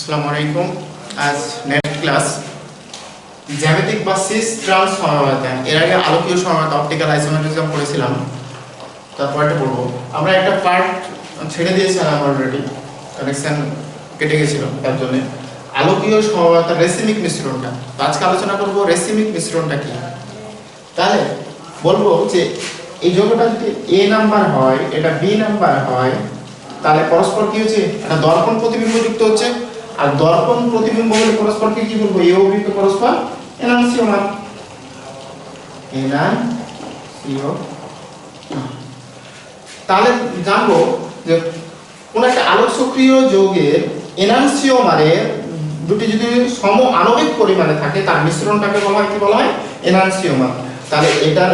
আসসালামু আলাইকুম। আজ নেক্সট ক্লাস জ্যামিতিক বা সিস ট্রান্স সমবায়তা। এর আগে আলোকীয় সমবায়তা অপটিক্যাল আইসোমেট্রিজম পড়েছিলাম, তারপরটা পড়বো। আমরা একটা পার্ট ছেড়ে দিয়েছিলাম অলরেডি, কানেকশন কেটে গেছিল, তার জন্য আলোকীয় সমবায়তা রেসিমিক মিশ্রণটা। তো আজকে আলোচনা করবো রেসিমিক মিশ্রণটা কি। তাহলে বলবো যে এই যৌগটা যদি এ নাম্বার হয়, এটা বি নাম্বার হয়, তাহলে পরস্পর কি হচ্ছে, একটা দর্পণ প্রতিবিম্ব যুক্ত হচ্ছে। আর দর্পণ প্রতিবিম্ব হলে পরস্পরকে কি বলবো, এ ও বি কে পরস্পর এনানসিওমার। তাহলে জানবো যে কোন একটা আলোক সক্রিয় যৌগের এনানসিওমারে দুটি যদি সম আণবিক পরিমাণে থাকে, তার মিশ্রণটাকে বলা হয় কি, বলা হয় এনানসিওমার। তাহলে এটার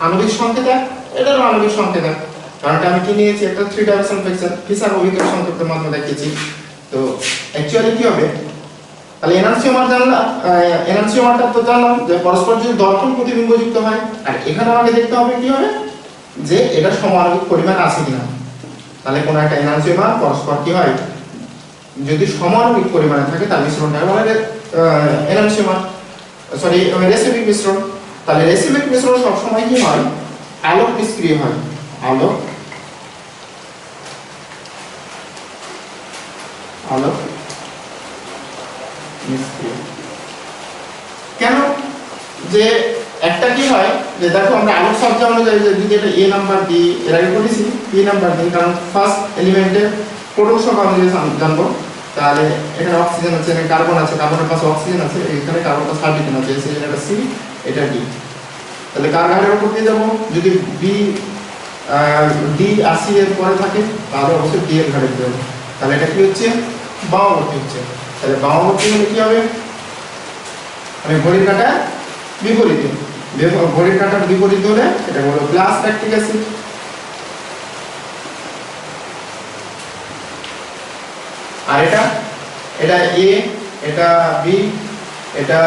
আণবিক সংকেত এক, এটারও আণবিক সংকেত এক। কারণটা আমি কি নিয়েছি, একটা 3 ডাইমেনশনাল ফিসার অভিক্ষেপ সংকেতের মাধ্যমে দেখিয়েছি। তো অ্যাকচুয়ালি কি হবে, তাহলে এনানসিওমার জানলাম, এনানসিওমারটা তো জানলাম যে পরস্পর যদি দর্পণ প্রতিবিম্ব যুক্ত হয়। আর এখানে আমাকে দেখতে হবে কি হবে, যে এটা সমাণবিক পরিমাণ আছে কিনা। তাহলে কোন একটা এনানসিওমার পরস্পর কি হয়, যদি সমাণবিক পরিমাণে থাকে তার মিশ্রণটাকে বলা হয় এনানসিওমার, সরি রেসিমিক মিশ্রণ। তাহলে রেসিমিক মিশ্রণ সব সময় কি হয়, আলোক নিষ্ক্রিয় হয়। আলোক নিষ্ক্রিয় কেন? যে একটা কি হয়, যে দেখো আমরা আলোক সজ্জা অনুযায়ী যদি এটা এ নাম্বার দি, এর আগে বলেছি বি নাম্বার দি, কারণ ফার্স্ট এলিমেন্টে প্রোটন সংখ্যা অনুযায়ী জানবো। তাহলে এখানে অক্সিজেন আছে, এখানে কার্বন আছে, কার্বনের পাশে অক্সিজেন আছে, এখানে কার্বন পাশে হাইড্রোজেন আছে, এটা সি, এটা ডি। তাহলে কার ঘাটের উপর দিয়ে যাবো, যদি বি ডি আর সি এর পরে থাকে তাহলে অবশ্যই ডি এর ঘাটে যাবো। তাহলে এটা কি হচ্ছে, বামাবর্তী হচ্ছে। তাহলে বামাবর্তী হলে কি হবে, আমি ঘড়ির কাঁটা বিপরীতে, ঘড়ির কাঁটার বিপরীত হলে এটা হলো প্লাস ল্যাকটিক অ্যাসিড। আর এটা এ, এটা বি, এটা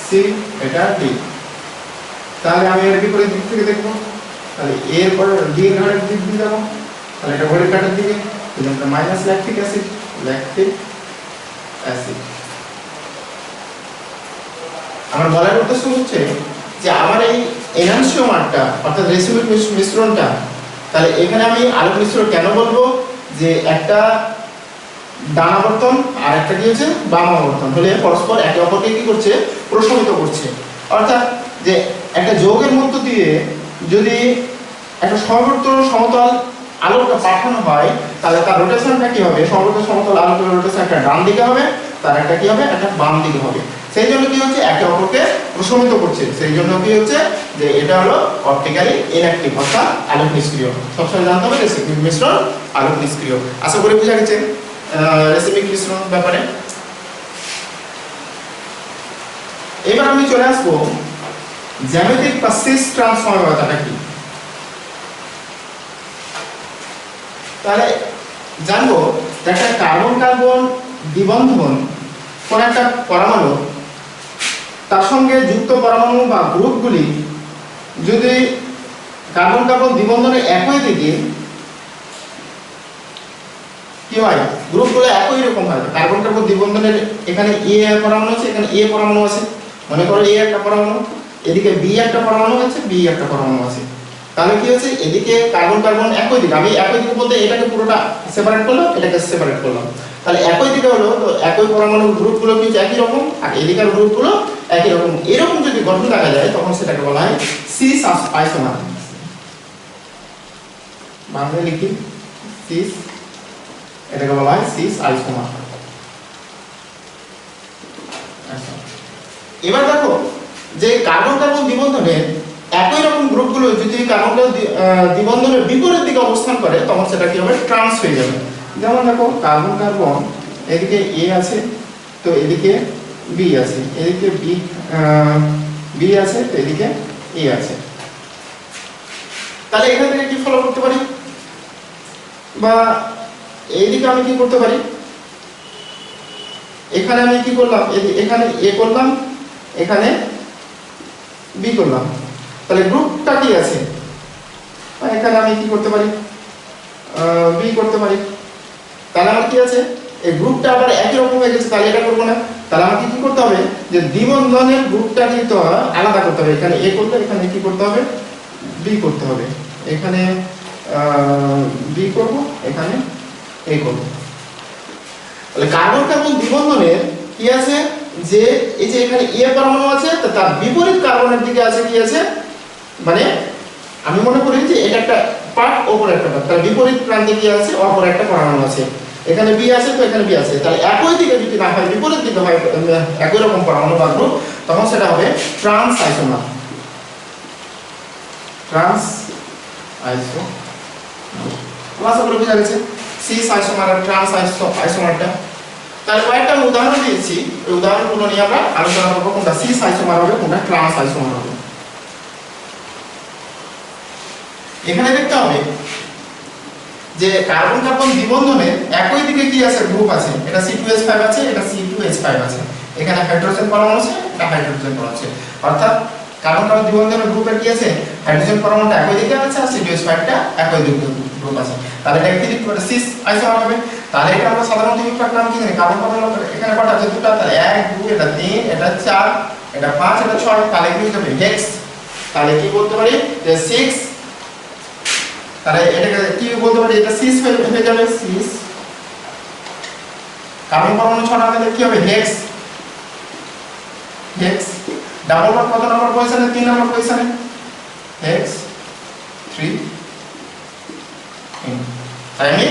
সি, এটা ডি। তাহলে আমি এর বিপরীত দিক থেকে দেখবো, তাহলে এ এর পরে ডি এর ঘাটের দিক দিয়ে যাবো। তাহলে এটা ঘড়ির কাঁটার দিকে, এটা minus lactic acid, lactic acid. আমার বলার উদ্দেশ্য হচ্ছে যে আমার এই এনানসিওমারটা অর্থাৎ রেসিমিক মিশ্রণটা, তাহলে এখানে আমি আলোক মিশ্রণ কেন বলবো, যে একটা ডানাবর্তন আর একটা কি হচ্ছে বামাবর্তন হলে পরস্পর একে অপরকে কি করছে, প্রশমিত করছে। অর্থাৎ যে একটা যৌগের মধ্য দিয়ে যদি একটা সর্বত্র সমতল আলোকটা পাঠানো হয়, তাহলে তার রোটেশনটা কি হবে, সর্বত্র সমতল আলোকের রোটেশন একটা ডান দিকে হবে, তার একটা কি হবে, একটা বাম দিকে হবে। সেই জন্য কি হচ্ছে, একে অপরকে প্রশমিত করছে। সেই জন্য কি হচ্ছে, যে এটা হলো অপটিক্যালি ইনঅ্যাক্টিভ, অর্থাৎ আলোক নিষ্ক্রিয়। সবসময় জানতে হবে রেসিমিক মিশ্রণ আলোক নিষ্ক্রিয়। আশা করি বোঝা গেছে রেসিমিক মিশ্রণ ব্যাপারে। এবার আমি চলে আসবো জ্যামিতিক বা সিস ট্রান্স সমবায়তাটা কি। তাহলে জানবো একটা কার্বন কার্বন দ্বিবন্ধন কোন একটা পরমাণু, তার সঙ্গে যুক্ত পরমাণু বা গ্রুপগুলি যদি কার্বন কার্বন দ্বিবন্ধনের একই দিকে কি হয়, গ্রুপগুলো একই রকম হয়। কার্বন কার্বন দ্বিবন্ধনের এখানে এ পরমাণু আছে, এখানে এ পরমাণু আছে, মনে করো এ একটা পরমাণু, এদিকে বি একটা পরমাণু আছে, বি একটা পরমাণু আছে। তাহলে কি হচ্ছে, এদিকে কার্বন কার্বন একই দিকে, আমি একই দিকে বলতে এটাকে পুরোটা সেপারেট করলাম, এটাকে সেপারেট করলাম। তাহলে একই দিকে হলো, তো একই পরমাণুর গ্রুপগুলো কিন্তু একই রকম, আর এদিকের গ্রুপগুলো একই রকম। এরকম যদি গঠন দেখা যায় তখন সেটাকে বলা হয় সিস আইসোমার। বাংলায় লিখি সিস, এটাকে বলা হয় সিস আইসোমার। এবার দেখো যে কার্বন কার্বন দ্বিবন্ধনের একই রকম গ্রুপগুলো যদি কার্বন দ্বিবন্ধনের বিপরীত দিকে অবস্থান করে, তখন সেটা কি হবে, ট্রান্স হয়ে যাবে। যেমন দেখো কার্বন কার্বন এদিকে এ আছে, তো এদিকে বি আছে, এদিকে বি আছে, তো এদিকে এ আছে। তাহলে এখান থেকে কি ফলো করতে পারি, বা এইদিকে আমি কি করতে পারি, এখানে আমি কি করলাম, এখানে এ করলাম, এখানে বি করলাম। তাহলে গ্রুপটা কি আছে, এখানে আমি কি করতে পারি, বি করতে পারি। তাহলে আমার কি আছে, এই গ্রুপটা আবার একই রকম হয়ে গেছে, তাহলে এটা করবো না। তাহলে আমাকে কি করতে হবে, যে দ্বিবন্ধনের গ্রুপটা কিন্তু আলাদা করতে হবে। এখানে এ করলে এখানে কি করতে হবে, বি করতে হবে। এখানে বি করব, এখানে এ করব। তাহলে কার্বন কার্বন দ্বিবন্ধনের কি আছে, যে এই যে এখানে এ পরমাণু আছে, তার বিপরীত কার্বনের দিকে আছে কি আছে, মানে আমি মনে করি যে এটা একটা পার্ট, ওপর একটা পার্ট, তার বিপরীত প্রান্তে কি আছে, অপর একটা পরমাণু আছে। এখানে বি আছে, তো এখানে বি আছে। তাহলে একই দিকে যদি না হয়, বিপরীত দিকে হয়, একই রকম পরমাণু বা গ্রুপ, তখন সেটা হবে ট্রান্স আইসোমার। ট্রান্স আইসো, আশা করি বুঝা গেছে সিস আইসোমার আর ট্রান্স আইসোমারটা। তাহলে কয়েকটা উদাহরণ দিয়েছি, ওই উদাহরণগুলো নিয়ে আমরা আলোচনা করবো, কোনটা সিস আইসোমার হবে, কোনটা ট্রান্স আইসোমার হবে। এখানে দেখতে হবে যে কার্বন কার্বন দ্বিবন্ধনে একই দিকে কি আছে, গ্রুপ আছে। এটা C2H5 আছে, এটা C2H5 আছে। এখানে হাইড্রোজেন পরমাণু আছে, এটা হাইড্রোজেন পরমাণু আছে। অর্থাৎ কার্বন কার্বন দ্বিবন্ধনের গ্রুপের কি আছে, হাইড্রোজেন পরমাণুটা একই দিকে আছে, আর C2H5টা একই দিকে গ্রুপ আছে। তাহলে এটা কি লিখতে পারে, সিস আইসোমার হবে। তাহলে এটা আমরা সাধারণত ইউনিট নাম কি জানি, কার্বন পরমাণু এখানে কয়টা আছে, দুটো। তাহলে 1 2, এটা 3, এটা 4, এটা 5, এটা 6। তাহলে কি হবে, হেক্স। তাহলে কি বলতে পারি, যে 6। তাহলে এটাকে কি বলতে পারি, এটা সিস হয়ে যাবে, সিস। কার্বন পরমাণু 6টা হলে কি হবে, হেক্স। হেক্স। ডাবল বন্ড কত নম্বর পজিশনে, 3 নম্বর পজিশনে, হেক্স 3। তাই আমি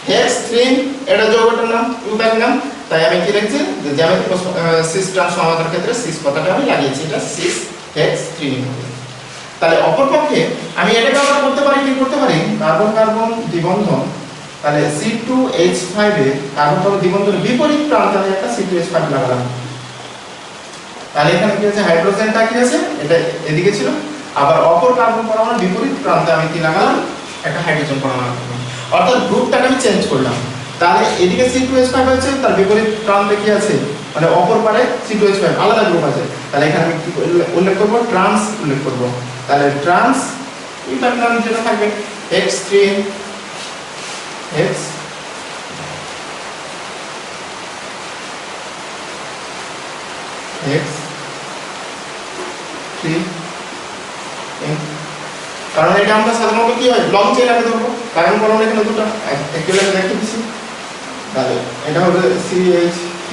হেক্স 3 এটা যৌগটার নাম, ইউপ্যাক নাম। তাই আমি কি লিখছি, যে জ্যামিতিক সিস ট্রান্স সমাধানের ক্ষেত্রে সিস কথাটা আমি লাগিয়েছি, এটা সিস হেক্স 3। তাহলে অপরপক্ষে আমি এটা ব্যবহার করতে পারি, কি করতে পারি, কার্বন কার্বন দ্বিবন্ধন। তাহলে C2H5 এ কার্বন কার্বন দ্বিবন্ধনের বিপরীত প্রান্তে আমি একটা C2H5 লাগালাম। তাহলে এখানে কি আছে, হাইড্রোজেনটা কি আছে, এটা এদিকে ছিল, আবার অপর কার্বন পরমাণুর বিপরীত প্রান্তে আমি কি লাগালাম, একটা হাইড্রোজেন পরমাণু। অর্থাৎ গ্রুপটাকে আমি চেঞ্জ করলাম। তাহলে এদিকে C2H5 আছে, তার বিপরীত প্রান্তে কি আছে, মানে অপর পারে C2H5 আলাদা গ্রুপ আছে। তাহলে এখানে আমি কি উল্লেখ করব, ট্রান্স উল্লেখ করব। তাহলে ট্রান্স ইউপ্যাক নাম যেটা থাকবে, X3 X X3 কারণ এটা আমরা সাধারণত কি হয়, লং চেইন আগে ধরবো, কারণ পরমাণু এখানে দুটো একটু লাগে দেখে দিচ্ছি। তাহলে এটা হবে CH3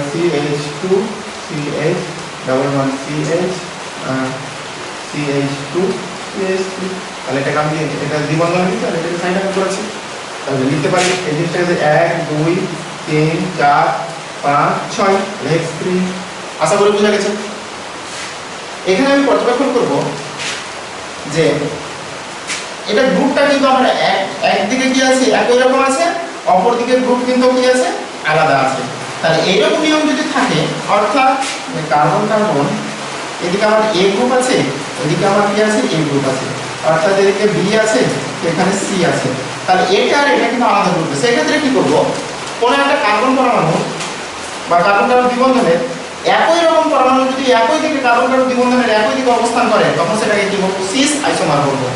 CH2 CH double bond CH CH2 CH3। তাহলে এটাকে আমি এটা দ্বিবন্ধন লিখি, তাহলে এটাকে সাইন আপ করেছি। তাহলে লিখতে পারি এই জিনিসটাকে 1 2 3 4 5 6 X3। আশা করি বুঝা গেছে। এখানে আমি পর্যবেক্ষণ করব যে এটা গ্রুপটা কিন্তু আমরা একদিকে কি আছে, একই রকম আছে, অপর দিকে গ্রুপ কিন্তু কি আছে, আলাদা আছে। তাহলে এইরকম নিয়ম যদি থাকে, অর্থাৎ কার্বন কার্বন এদিকে আমার এ গ্রুপ আছে, এদিকে আমার কি আছে, এ গ্রুপ আছে, অর্থাৎ এদিকে বি আছে, এখানে সি আছে। তাহলে এটা আর এটা কিন্তু আলাদা গ্রুপ। সেক্ষেত্রে কি করব, কোনো একটা কার্বন পরমাণু বা কার্বন কার্বন দ্বিবন্ধনের একই রকম পরমাণু যদি একই দিকে কার্বন কার্বন দ্বিবন্ধনের একই দিকে অবস্থান করে, তখন সেটাকে কি বলবো, সিস আইসোমার বলবো।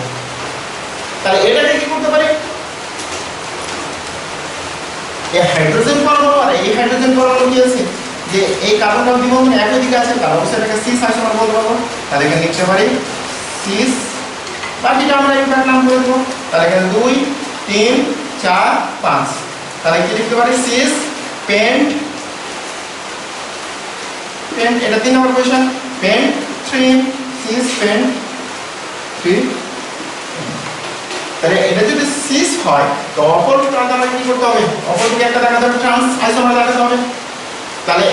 তাহলে এটাকে কি করতে পারি, এই হাইড্রোজেন পরমাণু আর এই হাইড্রোজেন পরমাণু কি আছে, যে এই কার্বন কার্বন দ্বিবন্ধন একই দিকে আছে, তাহলে অবশ্যই এটাকে সিস আইসোমার বলতে পারবো। তাহলে এখানে লিখতে পারি সিস, বাকিটা আমরা ইউনিট নাম করে দেবো। তাহলে এখানে 2 3 4 5। তাহলে কি লিখতে পারি, সিস পেন্ট, পেন্ট এটা 3 নম্বর পজিশন, পেন্ট 3 সিস পেন্ট 3। তাহলে এটা যদি সিস হয়, তো অপর প্রান্তে আমাকে কি করতে হবে, অপর দিকে একটা দেখাতে হবে, ট্রান্স আইসোমার দেখাতে হবে। তাহলে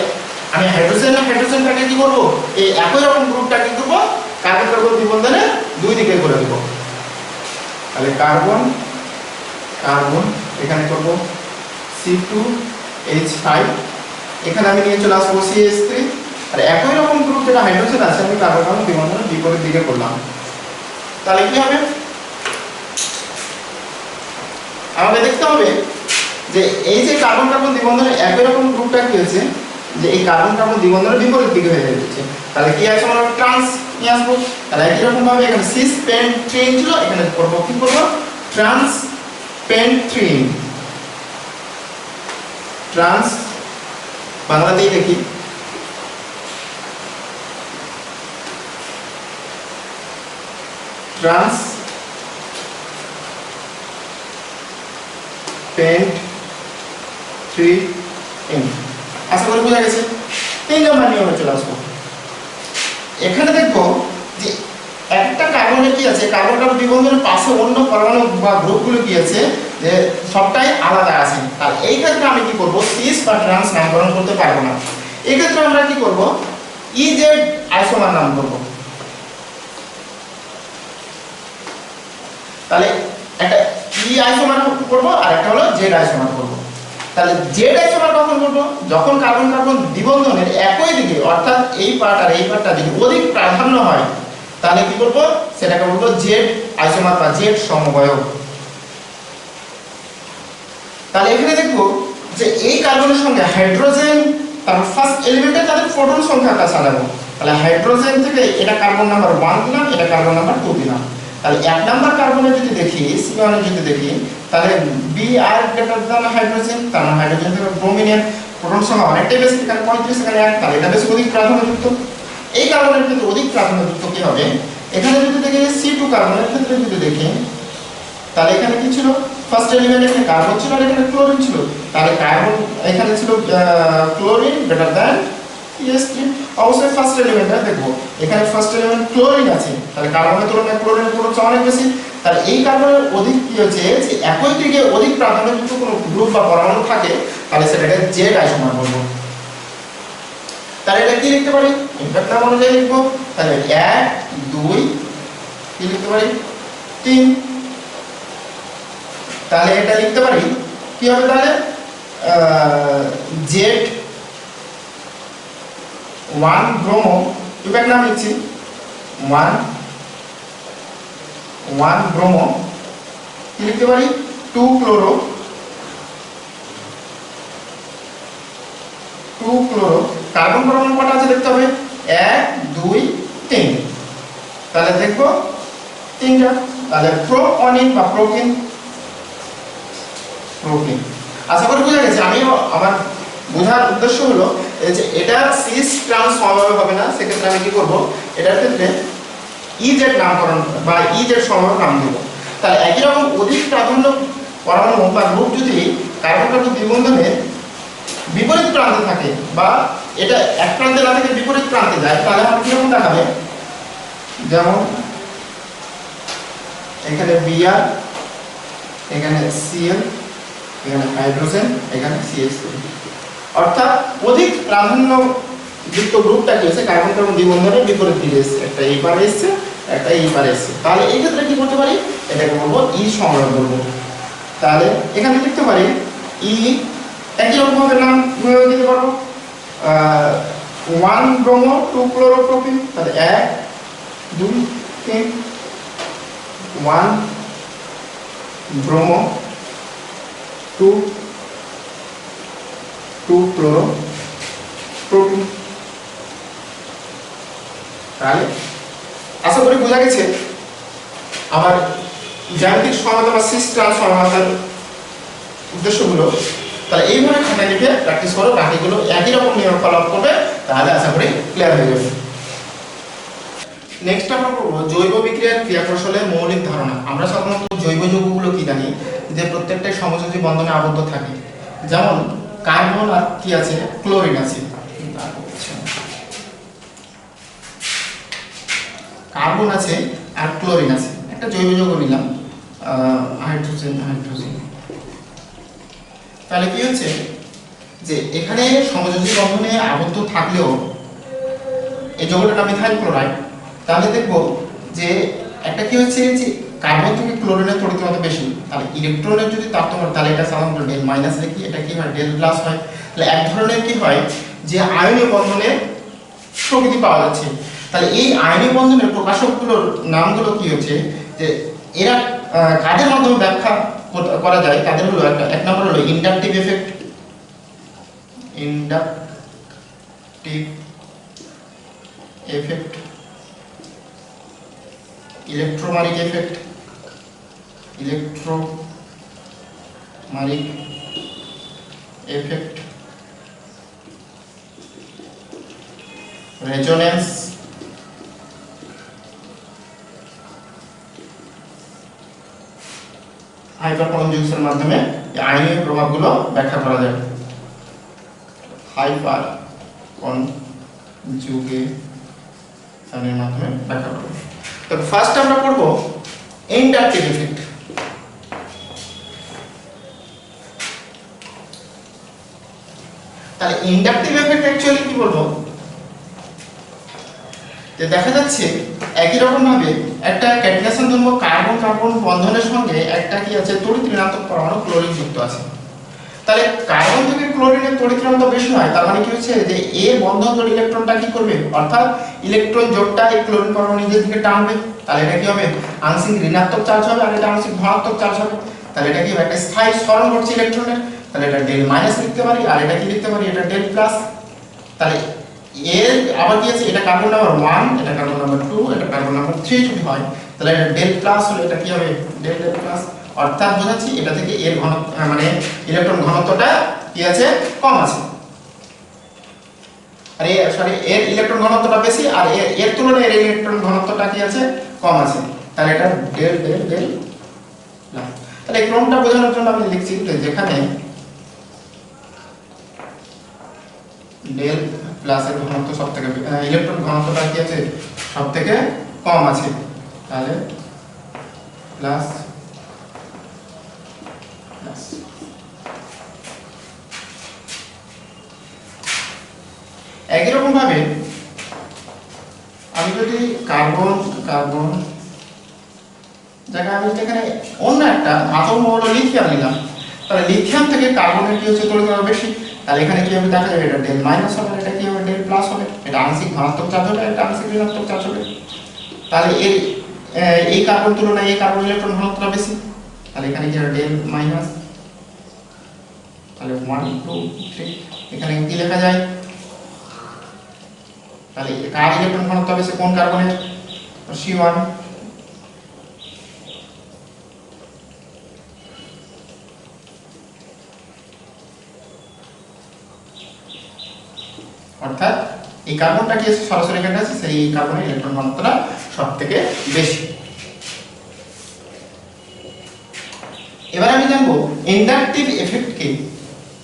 আমি হাইড্রোজেনটাকে কি করব, এই একই রকম গ্রুপটা কি করব, কার্বন কার্বন দ্বিবন্ধনে দুই দিকে করে দেব। তাহলে কার্বন কার্বন এখানে করব C2H5, এখানে আমি নিয়ে চলে আসবো CH3, আর একই রকম গ্রুপ যেটা হাইড্রোজেন আছে আমি কার্বন কার্বন দ্বিবন্ধনের বিপরীত দিকে করলাম। তাহলে কি হবে, আমাকে দেখতে হবে যে এই যে কার্বন কার্বন দ্বিবন্ধনের একই রকম গ্রুপটা কি হয়েছে, যে এই কার্বন কার্বন দ্বিবন্ধনের বিপরীত দিকে হয়ে যাচ্ছে। তাহলে কি আছে, আমরা ট্রান্স নিয়ে আসবো। তাহলে একই রকম ভাবে এখানে সিস পেন্ট 3 ছিল, এখানে করব কি করব, ট্রান্স পেন্ট 3। ট্রান্স বাংলাতেই দেখি ট্রান্স পেন্ট 3 আশা করি বোঝা গেছে। 3 নম্বর নিয়মে চলে আসবো। এখানে দেখবো যে একটা কার্বনে কি আছে, কার্বন কার্বন দ্বিবন্ধনের পাশে অন্য পরমাণু বা গ্রুপগুলো কি আছে যে সবটাই আলাদা আছে। আর এই ক্ষেত্রে আমি কি করব, সিস বা ট্রান্স নামকরণ করতে পারবো না। এই ক্ষেত্রে আমরা কি করব, ইজেড আইসোমার নাম করব। তাহলে একটা ই আইসোমার করব আর একটা হলো জেড আইসোমার করব। তাহলে জেড আইসোমার কখন করব, যখন কার্বন কার্বন দ্বিবন্ধনের একই দিকে অর্থাৎ এই পার্ট আর এই পার্টটা যদি অধিক প্রাধান্য হয় তাহলে কি করব, সেটাকে বলবো জেড আইসোমার বা জেড সমবয়ব। তাহলে এখানে দেখবো যে এই কার্বনের সঙ্গে হাইড্রোজেন তার ফার্স্ট এলিমেন্টে তাদের প্রোটন সংখ্যাটা সাজাবো। তাহলে হাইড্রোজেন থেকে এটা কার্বন নাম্বার 1 দিলাম, এটা কার্বন নাম্বার 2 দিলাম। তাহলে 1 নাম্বার কার্বনে যদি দেখি, C1 এ যদি দেখি, তাহলে Br গ্রেটার দ্যান হাইড্রোজেন, তার মানে হাইড্রোজেন থেকে ব্রোমিনের প্রোটন সংখ্যা অনেকটাই বেশি, এখানে 35 এখানে 1, তাহলে এটা বেশি অধিক প্রাধান্যযুক্ত। এই কার্বনের ক্ষেত্রে অধিক প্রাধান্যযুক্ত কি হবে, এখানে যদি দেখি C2 কার্বনের ক্ষেত্রে যদি দেখি, তাহলে এখানে কি ছিল, ফার্স্ট এলিমেন্ট এখানে কার্বন ছিল আর এখানে ক্লোরিন ছিল। তাহলে কার্বন এখানে ছিল ক্লোরিন গ্রেটার দ্যান CH3, অবশ্যই ফার্স্ট এলিমেন্টটা দেখবো, এখানে ফার্স্ট এলিমেন্ট ক্লোরিন আছে, তাহলে কার্বনের তুলনায় ক্লোরিনের প্রোটন অনেক বেশি। তাহলে এই কার্বনের অধিক কি হচ্ছে যে একই দিকে অধিক প্রাধান্যযুক্ত কোনো গ্রুপ বা পরমাণু থাকে, তাহলে সেটাকে জেড আইসোমার বলবো। তাহলে এটা কি লিখতে পারি, ইম্প্যাক্ট নাম অনুযায়ী লিখবো। তাহলে 1 2 কি লিখতে পারি 3। তাহলে এটা লিখতে পারি কি হবে, তাহলে জেড 1 ব্রোমো, ইম্প্যাক্ট নাম লিখছি 1 ব্রোমো, কি লিখতে পারি 2 ক্লোরো, কার্বন পরমাণু কটা আছে দেখতে হবে 1 2 3। তাহলে দেখবো 3টা। তাহলে প্রোঅনিন বা প্রোকিন, আশা করি বোঝা গেছে। আমি আমার বোঝার উদ্দেশ্য হলো যে এটা সিস ট্রান্স সমবায় হবে না, সেক্ষেত্রে আমি কি করব, এটার ক্ষেত্রে ইজেড নামকরণ বা ইজেড সমবায় নাম দেব। তাহলে একই রকম অধিক প্রাধান্য পরমাণু বা গ্রুপ যদি কার্বন কার্বন দ্বিবন্ধনে বিপরীত প্রান্তে থাকে বা এটা এক প্রান্তে না থেকে বিপরীত প্রান্তে যায়, তাহলে আমার কিরকম দেখাবে, যেমন এখানে Br, এখানে Cl, এখানে হাইড্রোজেন, এখানে CH3, অর্থাৎ অধিক প্রাধান্য যুক্ত গ্রুপটা কি হচ্ছে কার্বন কার্বন দ্বিবন্ধনের বিপরীত দিকে এসেছে, একটা এই পারে এসেছে একটা এই পারে এসেছে। তাহলে এই ক্ষেত্রে কি করতে পারি, এটাকে বলবো ই সমবায় বলবো। তাহলে এখানে লিখতে পারি ই, একই রকম ভাবে নাম দিতে পারবো 1 ব্রোমো 2 ক্লোরোপ্রোপিন। তাহলে 1 2 3 1 ব্রোমো 2 ক্লোরোপ্রোপিন। তাহলে আশা করি বোঝা গেছে আমার জ্যামিতিক সমানতা বা সিস ট্রান্স সমানতার উদ্দেশ্যগুলো। তাহলে এইভাবে খাতা লিখে প্র্যাকটিস করো, বাকিগুলো একই রকম নিয়ম ফলো করবে, তাহলে আশা করি ক্লিয়ার হয়ে যাবে। নেক্সট আমরা করব জৈব বিক্রিয়ার ক্রিয়া কৌশলের মৌলিক ধারণা। আমরা সাধারণত জৈব যৌগগুলো কি জানি যে প্রত্যেকটাই সমযোজী বন্ধনে আবদ্ধ থাকে, যেমন কার্বন আর কি আছে, ক্লোরিন আছে। কার্বন আছে আর ক্লোরিন আছে, একটা জৈব যৌগ নিলাম হাইড্রোজেন। তাহলে কি হচ্ছে যে এখানে সমযোজী বন্ধনে আবদ্ধ থাকলেও এই যৌগটার নাম মিথাইল ক্লোরাইড। তাহলে দেখবো যে একটা কি হচ্ছে যে কার্বন থেকে ক্লোরিনের তড়িৎ বেশি, তাহলে ইলেকট্রনের যদি তারতম্য, তাহলে এটা সাধারণত ডেল মাইনাস লিখি, এটা কি হয় ডেল প্লাস হয়। তাহলে এক ধরনের কি হয় যে আয়নীয় বন্ধনের প্রকৃতি পাওয়া যাচ্ছে। তাহলে এই আয়নীয় বন্ধনের প্রকাশকগুলোর নামগুলো কি হচ্ছে যে এরা কাদের মাধ্যমে ব্যাখ্যা করা যায়, তাদের হলো এক নম্বর হলো inductive effect, electromeric effect, resonance, hyper কনজুগেশনের মাধ্যমে এই আয়নীয় প্রভাবগুলো ব্যাখ্যা করা যাবে। হাইপার কনজুগেশনের মাধ্যমে ব্যাখ্যা করব। তো ফার্স্ট আমরা পড়ব ইন্ডাকটিভ এফেক্ট। তাহলে ইন্ডাকটিভ এফেক্ট অ্যাকচুয়ালি কি বলবো, যে দেখা যাচ্ছে একই রকম ভাবে একটা ক্যাটালিসন ধর্ম কার্বন কার্বন বন্ধনের সঙ্গে একটা কি আছে তড়িৎ ঋণাত্মক পরমাণু ক্লোরিন যুক্ত আছে। তাহলে কার্বন থেকে ক্লোরিনের তড়িৎ ঋণাত্মক বেশি হয়, তার মানে কি হচ্ছে যে এ বন্ধন জোড় ইলেকট্রনটা কি করবে, অর্থাৎ ইলেকট্রন জোড়টা এই ক্লোরিন পরমাণু নিজের দিকে টানবে। তাহলে এটা কি হবে, আংশিক ঋণাত্মক চার্জ হবে আর এটা আংশিক ধনাত্মক চার্জ হবে। তাহলে এটা কি একটা স্থায়ী সরণ ঘটছে ইলেকট্রনের। তাহলে এটা ডেল মাইনাস লিখতে পারি আর এটা কি লিখতে পারি, এটা ডেল প্লাস। তাহলে এর আবার কি আছে, এটা কার্বন নাম্বার 1, এটা কার্বন নাম্বার 2, এটা কার্বন নাম্বার 3 যদি হয়, তাহলে এটা ডেল প্লাস হলে এটা কি হবে, ডেল ডেল প্লাস। অর্থাৎ বোঝাচ্ছি এটা থেকে এর ঘনত্ব মানে ইলেকট্রন ঘনত্বটা কি আছে, কম আছে। আর এর ইলেকট্রন ঘনত্বটা বেশি আর এর তুলনায় এর ইলেকট্রন ঘনত্বটা কি আছে, কম আছে। তাহলে এটা ডেল ডেল ডেল প্লাস। তাহলে এই ক্রমটা বোঝানোর জন্য আমি লিখছি যে যেখানে ডেল প্লাসের ঘনত্ব সবথেকে ইলেকট্রন ঘনত্বটা কি আছে সবথেকে কম আছে, তাহলে প্লাস প্লাস। একই রকম ভাবে আমি যদি কার্বন কার্বন জায়গায় আমি এখানে অন্য একটা ধাতব মৌল লিথিয়াম নিলাম, তাহলে লিথিয়াম থেকে কার্বনের কি হচ্ছে তড়িৎ প্রবাহ বেশি। তাহলে এখানে কি হবে দেখা যাবে, এটা ডেল মাইনাস হবে, এটা কি হবে ডেল প্লাস হবে। এটা আংশিক ধনাত্মক চার্জ হবে, এটা আংশিক ঋণাত্মক চার্জ হবে। তাহলে এই কার্বন তুলনায় এই কার্বন ইলেকট্রন ঘনত্বটা বেশি, তাহলে এখানে কি হবে ডেল মাইনাস। তাহলে 1 2 3 এখানে কি লেখা যায়, তাহলে কার ইলেকট্রন ঘনত্ব বেশি, কোন কার্বনের, C1। অর্থাৎ এই কার্বনটা কি আছে সরাসরি এখানে আছে, সেই কার্বনের ইলেকট্রন ঘনত্বটা সবথেকে বেশি। এবার আমি জানবো ইন্ডাকটিভ এফেক্টকে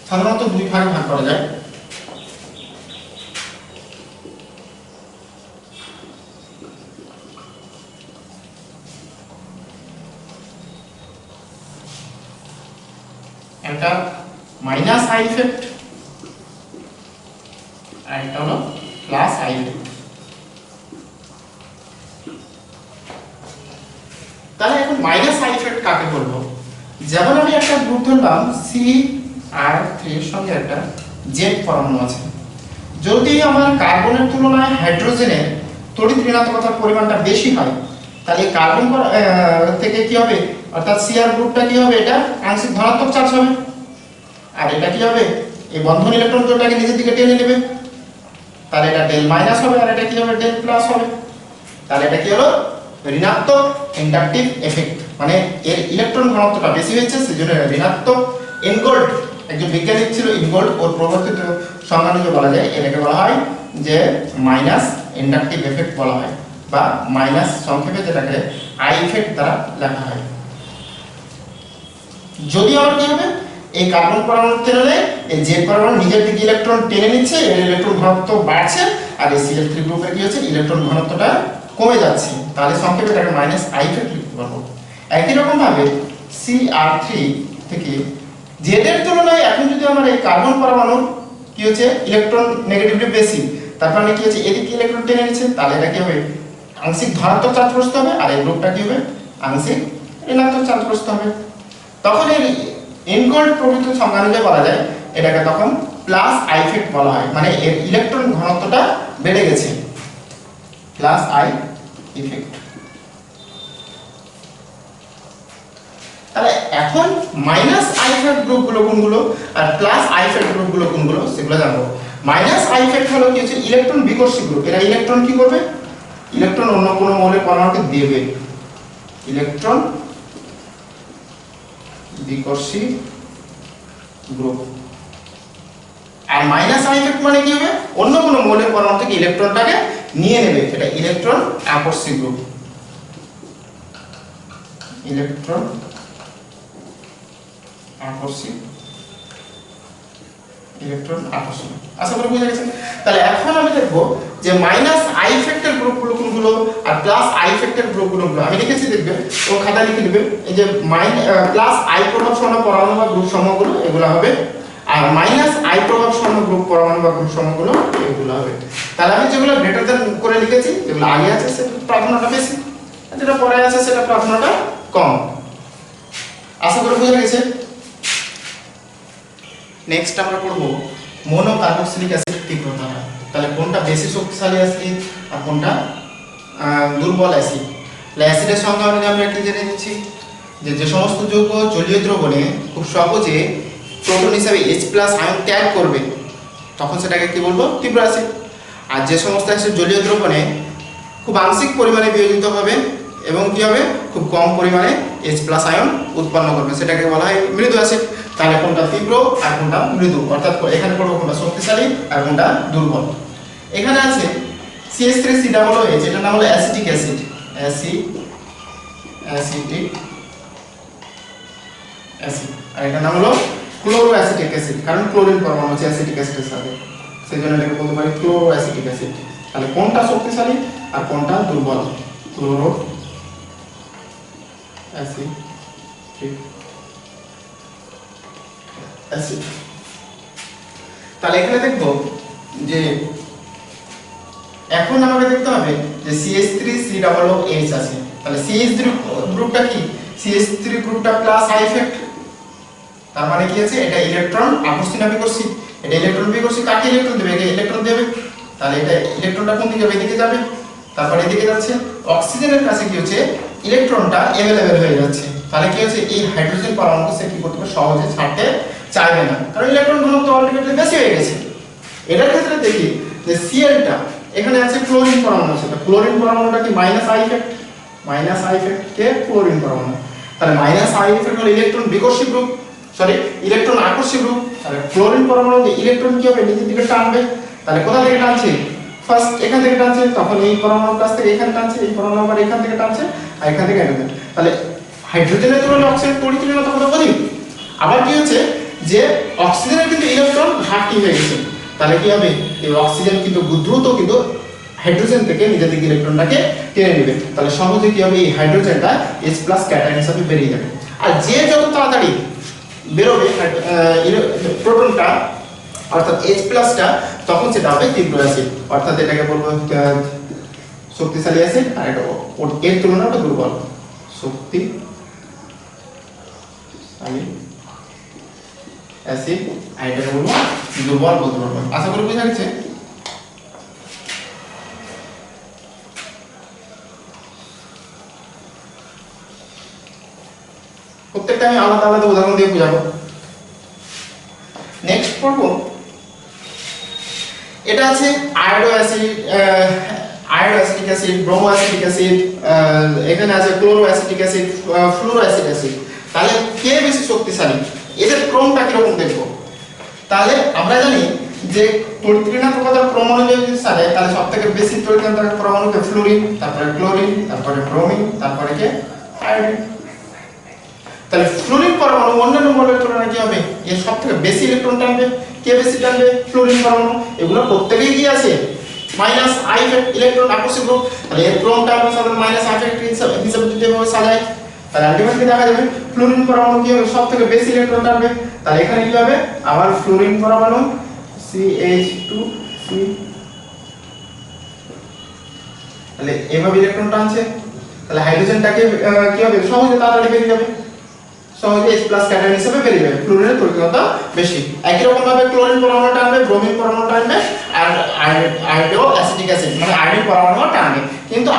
সাধারণত দুই ভাগে ভাগ করা যায়। একটা মাইনাস আই ইফেক্ট আর একটা হলো প্লাস আই ইফেক্ট। তাহলে এখন মাইনাস আই ইফেক্ট কাকে বলবো, যেমন আমি একটা গ্রুপ ধরলাম CR3 এর সঙ্গে একটা জেড পরমাণু আছে। যদি আমার কার্বনের তুলনায় হাইড্রোজেনের তড়িৎ ঋণাত্মকতার পরিমাণটা বেশি হয়, তাহলে কার্বন থেকে কি হবে, অর্থাৎ CR গ্রুপটা কি হবে, এটা আংশিক ধনাত্মক চার্জ হবে আর এটা কি হবে, এই বন্ধন ইলেকট্রন জোড়টাকে নিজের দিকে টেনে নেবে। তাহলে এটা ডেল মাইনাস হবে আর এটা কি হবে ডেল প্লাস হবে। তাহলে এটা কি হলো ঋণাত্মক ইন্ডাকটিভ এফেক্ট, মানে এর ইলেকট্রন ঘনত্বটা বেশি হয়েছে সেজন্য ঋণাত্মক। ইনগোল্ড একজন বিজ্ঞানী ছিল ইনগোল্ড, ওর প্রবর্তিত সংজ্ঞানুযায়ী বলা যায় এটাকে বলা হয় যে মাইনাস ইন্ডাকটিভ এফেক্ট বলা হয়, বা মাইনাস সংক্ষেপে যেটাকে আই ইফেক্ট দ্বারা লেখা হয়। যদি আবার কি হবে, এই কার্বন পরমাণুর তুলনায় এই জেড পরমাণু নিজের দিকে ইলেকট্রন টেনে নিচ্ছে, এর ইলেকট্রন ঘনত্ব বাড়ছে আর এই CH3 গ্রুপের কি হচ্ছে ইলেকট্রন ঘনত্বটা কমে যাচ্ছে, তাহলে সংক্ষেপে এটাকে মাইনাস আই ইফেক্ট লিখতে পারবো। একই রকম ভাবে CR3 থেকে জেড এর তুলনায় এখন যদি আমার এই কার্বন পরমাণুর কি হচ্ছে ইলেকট্রন নেগেটিভলি বেশি, তারপর কি হচ্ছে এদিকে ইলেকট্রন টেনে নিচ্ছে, তাহলে এটা কি হবে আংশিক ধনাত্মক চার্জ প্রস্তুত হবে আর এই গ্রুপটা কি হবে আংশিক ঋণাত্মক চার্জ প্রস্তুত হবে। তখন এই ইনগোল্ড প্রভৃত সংজ্ঞানুযায়ী বলা যায় এটাকে তখন প্লাস আই ইফেক্ট বলা হয়, মানে এর ইলেকট্রন ঘনত্বটা বেড়ে গেছে, প্লাস আই ইফেক্ট। তাহলে এখন মাইনাস আই ইফেক্ট গ্রুপগুলো কোনগুলো আর প্লাস আই ইফেক্ট গ্রুপগুলো কোনগুলো সেগুলো জানবো। মাইনাস আই ইফেক্ট হলো কি হচ্ছে ইলেকট্রন বিকর্ষী গ্রুপ, এরা ইলেকট্রন কি করবে, ইলেকট্রন অন্য কোনো মৌলের পরমাণুকে দেবে, ইলেকট্রন বিকর্ষী গ্রুপ। আর মাইনাস আই ইফেক্ট মানে কি হবে, অন্য কোনো মৌলের পরমাণু থেকে ইলেকট্রনটাকে নিয়ে নেবে, এটা ইলেকট্রন আকর্ষী গ্রুপ, ইলেকট্রন আকর্ষী, ইলেকট্রন আকর্ষণ। আশা করি বুঝে গেছেন। তাহলে এখন আমি দেখব যে মাইনাস আই ইফেক্টের গ্রুপগুলো কোনগুলো আর প্লাস আই ইফেক্টের গ্রুপগুলো। আমি লিখেছি, দেখবে ও খাতা লিখে নেবে, এই যে প্লাস আই প্রভাব শূন্য পরমাণু বা গ্রুপ সমূহগুলো এগুলো হবে, আর মাইনাস আই প্রভাব শূন্য গ্রুপ পরমাণু বা গ্রুপ সমূহগুলো এগুলো হবে। তাহলে আমি যেগুলো গ্রেটার দ্যান করে লিখেছি, যেগুলো আগে আছে সেটা প্রাধান্যটা বেশি, যেটা পরে আছে সেটা প্রাধান্যটা কম। আশা করি বুঝে গেছে। নেক্সট আমরা পড়ব মোনো কার্বক্সিলিক অ্যাসিড তীব্রতা। তাহলে কোনটা বেশি শক্তিশালী অ্যাসিড আর কোনটা দুর্বল অ্যাসিড। অ্যাসিডের সংজ্ঞা আমরা একটু জেনে নিচ্ছি, যে যে সমস্ত যৌগ জলীয় দ্রবণে খুব সহজে প্রোটন হিসাবে H+ আয়ন ত্যাগ করবে তখন সেটাকে কি বলবো, তীব্র অ্যাসিড। আর যে সমস্ত অ্যাসিড জলীয় দ্রবণে খুব আংশিক পরিমাণে বিয়োজিত হবে এবং কি হবে, খুব কম পরিমাণে H+ আয়ন উৎপন্ন করবে, সেটাকে বলা হয় মৃদু অ্যাসিড। তাহলে কোনটা তীব্র আর কোনটা মৃদু, অর্থাৎ এখানে পড়বো কোনটা শক্তিশালী আর কোনটা দুর্বল। এখানে আছে CH3COOH, এটার নাম হলো অ্যাসিটিক অ্যাসিড, অ্যাসিটিক অ্যাসিড, আর এটার নাম হলো ক্লোরো অ্যাসিটিক অ্যাসিড, কারণ ক্লোরিন পরমাণু আছে অ্যাসিটিক অ্যাসিডের সাথে, সেজন্য এটাকে বলতে পারি ক্লোরো অ্যাসিটিক অ্যাসিড। তাহলে কোনটা শক্তিশালী আর কোনটা দুর্বল, ক্লোরো অ্যাসিটিক অ্যাসিড। তাহলে এখানে দেখবো যে এখন আমাকে দেখতে হবে যে CH3COOH আছে। তাহলে CH3 গ্রুপটা কি, CH3 গ্রুপটা প্লাস আই ইফেক্ট, তার মানে কি আছে, এটা ইলেকট্রন আকর্ষণ না বিকর্ষী, এটা ইলেকট্রন বিকর্ষী, কাকে ইলেকট্রন দেবে, এটা ইলেকট্রন দেবে। তাহলে এটা ইলেকট্রনটা কোন দিকে যাবে, এদিকে যাবে, তারপরে এদিকে যাচ্ছে। অক্সিজেনের কাছে কি হচ্ছে, ইলেকট্রনটা अवेलेबल হয়ে যাচ্ছে, তাহলে কি হচ্ছে, এই হাইড্রোজেন পরমাণুকে সে কি করতে পারে, সহজে ছাড়তে চাইবে না, কারণ ইলেকট্রন ঘনত্ব অলরেডি বেশি হয়ে গেছে। এটার ক্ষেত্রে দেখি যে Clটা এখানে আছে ক্লোরিন পরমাণু আছে, তো ক্লোরিন পরমাণুটা কি minus I effect, minus I effect কে ক্লোরিন পরমাণু। তাহলে মাইনাস আই ইফেক্ট হলো ইলেকট্রন বিকর্ষী গ্রুপ, সরি ইলেকট্রন আকর্ষী গ্রুপ। তাহলে ক্লোরিন পরমাণু ইলেকট্রন কি হবে, নিচের দিকে টানবে। তাহলে কোথা থেকে টানছে, ফার্স্ট এখান থেকে টানছে, তখন এই পরমাণুর কাছ থেকে এখানে টানছে, এই পরমাণু আবার এখান থেকে টানছে, আর এখান থেকে এখানে। তাহলে হাইড্রোজেনের তুলনায় অক্সিজেন তড়িৎ কত অধিক। আবার কি হচ্ছে যে অক্সিজেনের কিন্তু ইলেকট্রন ঘাটতি হয়ে গেছে, তাহলে কি হবে, এই অক্সিজেন কিন্তু দ্রুত কিন্তু হাইড্রোজেন থেকে নিজের দিকে ইলেকট্রনটাকে টেনে নেবে। তাহলে সহজে কি হবে, এই হাইড্রোজেনটা H+ ক্যাটায়ন হিসেবে বেরিয়ে যাবে। আর যে যত তাড়াতাড়ি বেরোবে প্রোটনটা অর্থাৎ H+টা, তখন সেটা হবে তীব্র অ্যাসিড, অর্থাৎ এটাকে বলবো শক্তিশালী অ্যাসিড, আর এটা এর তুলনায় ওটা দুর্বল, শক্তিশালী অ্যাসিড, আর এটাকে বলবো দুর্বল বলতে পারবো। আশা করি বুঝা গেছে। প্রত্যেকটা আমি আলাদা আলাদা উদাহরণ দিয়ে বুঝাবো। নেক্সট পড়বো, এটা আছে iodo acid, iodo acetic acid, bromo acetic acid, এখানে আছে chloro acetic acid, fluoro acid acid. তাহলে কে বেশি শক্তিশালী, এদের ক্রমটা কিরকম দেখবো। তাহলে আমরা জানি যে তড়িৎ ঋণাত্মকতার ক্রম অনুযায়ী যদি সাজাই, তাহলে সবথেকে বেশি তড়িৎ ঋণাত্মক পরমাণুকে ফ্লুরিন, তারপরে ক্লোরিন, তারপরে ব্রোমিন, তারপরে কে আয়োডিন। তাহলে ফ্লুরিন পরমাণু অন্যান্য মৌলের তুলনায় কি হবে, এর সবথেকে বেশি ইলেকট্রন টানবে, কে বেশি টানবে, ফ্লুরিন পরমাণু। এগুলো প্রত্যেকই কি আছে, মাইনাস আই ইফেক্ট, ইলেকট্রন আকর্ষণ গ্রুপ। তাহলে এর ক্রমটা আমরা সাধারণত মাইনাস আই ইফেক্ট হিসাবে যদি এভাবে সাজাই, তাহলে আলটিমেটলি দেখা যাবে ফ্লুরিন পরমাণু কি হবে, সবথেকে বেশি ইলেকট্রন টানবে। তাহলে এখানে কি হবে, আবার ফ্লুরিন পরমাণু CH2C, তাহলে এভাবে ইলেকট্রন টানছে। তাহলে হাইড্রোজেনটাকে কি হবে, সহজে তাড়াতাড়ি বেরিয়ে যাবে, সহজে H+ ক্যাটায়ন হিসেবে বেরিয়ে যাবে, ফ্লুরিনের তড়িৎ বেশি। একই রকম ভাবে ক্লোরিন পরমাণু টানবে, ব্রোমিন পরমাণু টানবে, আর আয়োডো অ্যাসিটিক অ্যাসিড মানে আয়োডিন পরমাণু টানবে। কিন্তু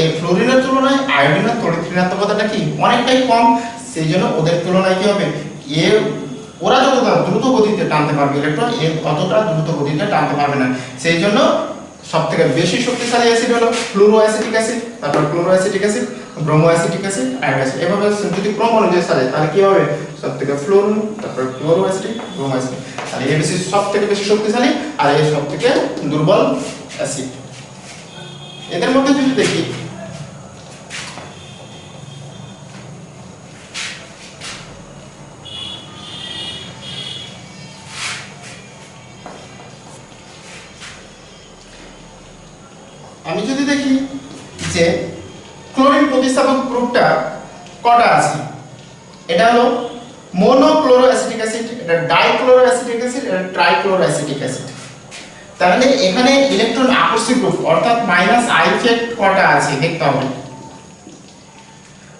এই ফ্লুরিনের তুলনায় আয়োডিনের তড়িৎ ঋণাত্মকতাটা কি অনেকটাই কম, সেই জন্য ওদের তুলনায় কি হবে, ওরা যতটা দ্রুত গতিতে টানতে পারবে ইলেকট্রন, অতটা দ্রুত গতিতে টানতে পারবে না। সেই জন্য সবথেকে বেশি শক্তিশালী অ্যাসিড হলো ফ্লুরো অ্যাসিটিক অ্যাসিড, তারপর chloro acetic acid, bromo acetic acid, iodic acid. এভাবে যদি ক্রম অনুযায়ী সাজায় তাহলে কি হবে, সব থেকে ফ্লোরিন, তারপর ক্লোরো অ্যাসিড, ব্রোমো অ্যাসিড। তাহলে এ বেশি সব থেকে বেশি শক্তিশালী আর এ সব থেকে দুর্বল অ্যাসিড। এদের মধ্যে যদি দেখি আমি যদি দেখি যে ক্লোরিন প্রতিস্থাপক গ্রুপটা কটা আছে, এটা হলো মোনোক্লোরো অ্যাসিটিক অ্যাসিড, এটা ডাইক্লোরো অ্যাসিটিক অ্যাসিড, এটা ট্রাইক্লোরো অ্যাসিটিক অ্যাসিড। তাহলে এখানে ইলেকট্রন আকর্ষক গ্রুপ অর্থাৎ মাইনাস আই ইফেক্ট কটা আছে দেখতে হবে।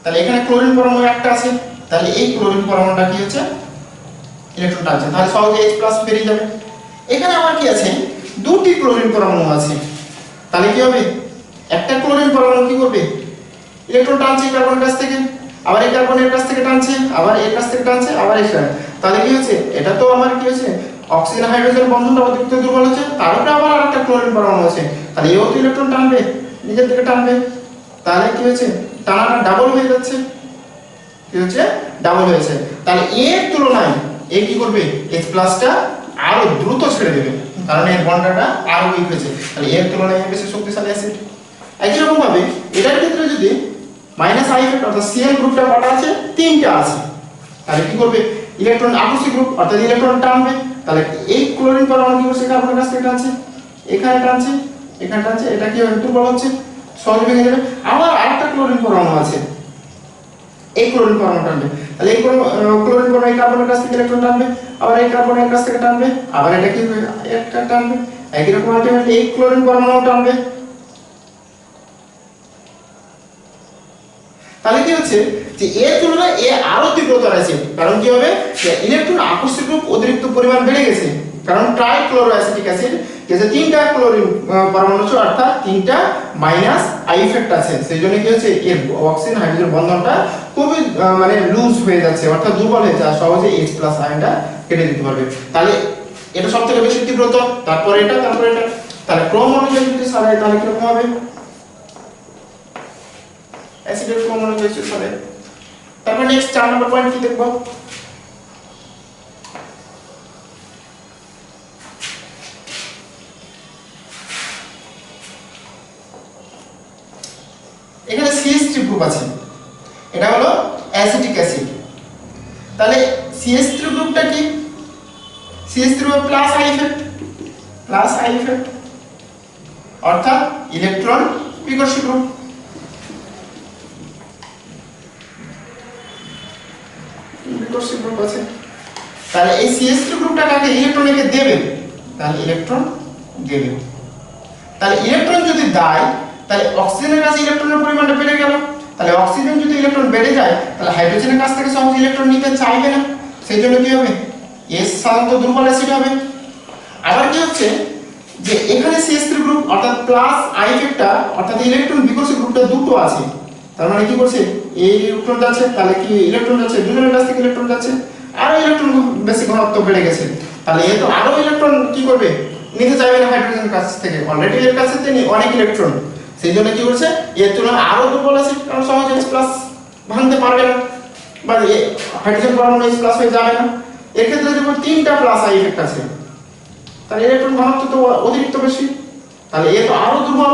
তাহলে এখানে ক্লোরিন পরমাণু একটা আছে, তাহলে এই ক্লোরিন পরমাণুটা কি হচ্ছে, ইলেকট্রন টানছে, তাহলে সহজে H+ বেরিয়ে যাবে। এখানে আবার কি আছে, দুটি ক্লোরিন পরমাণু আছে, তাহলে কি হবে, একটা ক্লোরিন পরমাণু কি করবে, ইলেকট্রন টানছে কার্বনের কাছ থেকে, আবার এই কার্বনের কাছ থেকে টানছে, আবার এর কাছ থেকে টানছে, আবার এটা, তাহলে কি হচ্ছে, এটা তো আমার কি হচ্ছে, অক্সিজেন হাইড্রোজেন বন্ধনটা অতিরিক্ত দুর্বল হচ্ছে, তার উপরে আবার আরেকটা ক্লোরিন পরমাণু আছে, তাহলে এও তো ইলেকট্রন টানবে, নিজের থেকে টানবে, তাহলে কি হচ্ছে, টানাটা ডাবল হয়ে যাচ্ছে, কি হচ্ছে, ডাবল হয়েছে। তাহলে এর তুলনায় এ কি করবে, H+টা আরো দ্রুত ছেড়ে দেবে, কারণ এর বন্ডটা আরো উইক হয়েছে, তাহলে এর তুলনায় বেশি শক্তিশালী অ্যাসিড। একই রকম ভাবে এটার ক্ষেত্রে যদি মাইনাস আই ইফেক্ট অর্থাৎ Cl গ্রুপটা কটা আছে, তিনটা আছে, তাহলে কি করবে, ইলেকট্রন আকর্ষক গ্রুপ অর্থাৎ ইলেকট্রন টানবে, তাহলে এই ক্লোরিন পরমাণু কি করছে, কার্বনের কাছ থেকে টানছে, এখানে টানছে, এখানে টানছে, এটা কি হবে, দুর্বল হচ্ছে, সহজে ভেঙে যাবে। আবার আরেকটা ক্লোরিন পরমাণু আছে, এই ক্লোরিন পরমাণু টানবে, তাহলে এই ক্লোরিন পরমাণু এই কার্বনের কাছ থেকে ইলেকট্রন টানবে, আবার এই কার্বনের কাছ থেকে টানবে, আবার এটা কি হবে, একটা টানবে, একই রকম আলটিমেটলি এই ক্লোরিন পরমাণু টানবে। তাহলে কি হচ্ছে যে এর তুলনায় এ আরো তীব্রতর আছে, কারণ কি হবে, যে ইলেকট্রন আকর্ষক গ্রুপ অতিরিক্ত পরিমাণ বেড়ে গেছে, কারণ ট্রাইক্লোরো অ্যাসিটিক অ্যাসিড যে তিনটা ক্লোরিন পরমাণু আছে অর্থাৎ তিনটা মাইনাস আই ইফেক্ট আছে, সেইজন্য কি হচ্ছে, এর অক্সিজেন হাইড্রোজেন বন্ধনটা খুবই মানে লুজ হয়ে যাচ্ছে অর্থাৎ দুর্বল হয়ে যাচ্ছে, সহজে H+ আয়নটা কেটে দিতে পারবে। তাহলে এটা সবথেকে বেশি তীব্রতর, তারপর এটা, তারপর এটা, তাহলে ক্রম অনুযায়ী যদি সাজাই তাহলে কি রকম হবে, অ্যাসিডের ক্রম অনুযায়ী সাজাই। তারপর নেক্সট 4 নম্বর পয়েন্ট কি দেখব, এখানে CH3 গ্রুপ আছে, এটা হলো অ্যাসিটিক অ্যাসিড। তাহলে CH3 গ্রুপটা কি, CH3 group plus I effect অর্থাৎ ইলেকট্রন বিকর্ষী গ্রুপ। বিকর্ষী গ্রুপ আছে, তাহলে এই CH3 গ্রুপটা কাকে, ইলেকট্রনকে দেবে, তাহলে ইলেকট্রন দেবে, তাহলে ইলেকট্রন যদি দেয় তাহলে অক্সিজেনের কাছে ইলেকট্রনের পরিমাণটা বেড়ে গেল, তাহলে অক্সিজেন যদি ইলেকট্রন বেড়ে যায় তাহলে হাইড্রোজেনের কাছ থেকে সহজে ইলেকট্রন নিতে চাইবে না, সেই জন্য কি হবে, এস সাধারণত দুর্বল অ্যাসিড হবে। আবার কি হচ্ছে যে এখানে CH3 গ্রুপ অর্থাৎ প্লাস আই ইফেক্টটা অর্থাৎ ইলেকট্রন বিকর্ষী গ্রুপটা দুটো আছে, তার মানে কি করছে, এই ইলেকট্রন যাচ্ছে, তাহলে কি ইলেকট্রন যাচ্ছে, দুজনের কাছ থেকে ইলেকট্রন যাচ্ছে, আরো ইলেকট্রন বেশি ঘনত্ব বেড়ে গেছে, তাহলে এ তো আরো ইলেকট্রন কি করবে, নিতে চাইবে না হাইড্রোজেনের কাছ থেকে, অলরেডি এর কাছে তিনি অনেক ইলেকট্রন, সেই জন্য কি করছে, এর তুলনায় আরো দুর্বল আছে, কারণ সহজে H+ ভাঙতে পারবে না বা হাইড্রোজেন পরমাণু H+ হয়ে যাবে না। এর ক্ষেত্রে যখন তিনটা প্লাস আই ইফেক্ট আছে তাহলে ইলেকট্রন ঘনত্ব তো অতিরিক্ত বেশি, তাহলে এ তো আরো দুর্বল,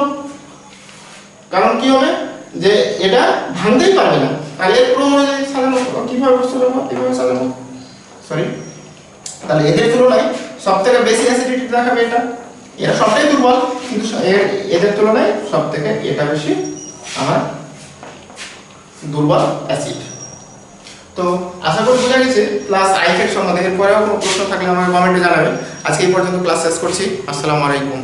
কারণ কি হবে যে এটা ভাঙতেই পারবে না, তাহলে এর ক্রম অনুযায়ী সাজানো কিভাবে সাজাবো, কিভাবে সাজাবো, সরি, তাহলে এদের তুলনায় সবথেকে বেশি অ্যাসিডিটি দেখাবে এটা, এরা সবটাই দুর্বল কিন্তু এদের তুলনায় সবথেকে এটা বেশি আমার দুর্বল অ্যাসিড। তো আশা করি বোঝা গেছে প্লাস আই ইফেক্ট সম্বন্ধে। এরপরেও কোনো প্রশ্ন থাকলে আমাকে কমেন্টে জানাবেন। আজকে এই পর্যন্ত ক্লাস শেষ করছি। আসসালামু আলাইকুম।